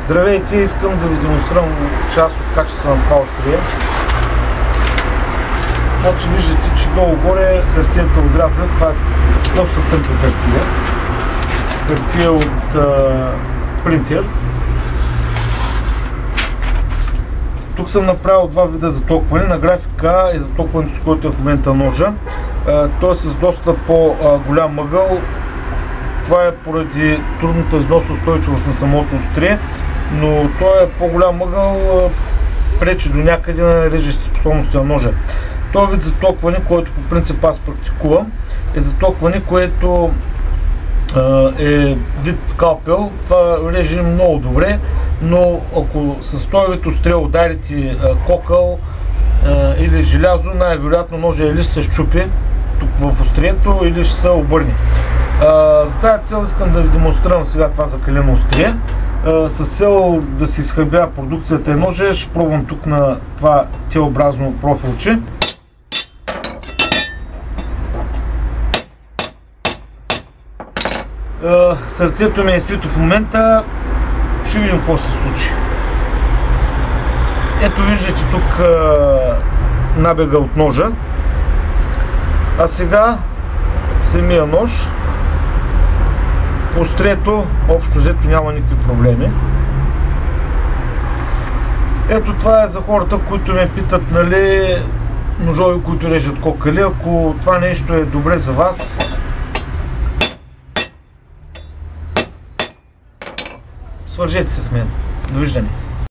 Здравейте, искам да ви демонстрирам част от качеството на това острие. Значи виждате, че долу-горе хартията отряза, това е доста тънка хартия. Хартия от принтер. Тук съм направил два вида затокване. На графика е затокването, с който е в момента ножа. Той е с доста по-голям мъгъл. Това е поради трудната износоустойчивост на самото острие, но той е по-голям мъгъл, пречи до някъде на режещи способности на ножа. Този вид затокване, който по принцип аз практикувам, е затокване, което е вид скалпел. Това реже много добре, но ако с този вид острие ударите кокъл или желязо, най-вероятно ножа или ще се счупи тук в острието, или ще се обърне. За тази цел искам да ви демонстрирам сега това закалено острие. С цел да си изхабя продукцията и ножа, ще пробвам тук на това Т-образно профилче. Сърцето ми е свито в момента, ще видим какво се случи. Ето виждате тук набега от ножа, а сега самия нож. По острието общо взето няма никакви проблеми. Ето това е за хората, които ме питат, нали, ножове, които режат кокали. Ако това нещо е добре за вас, свържете се с мен. Довиждане!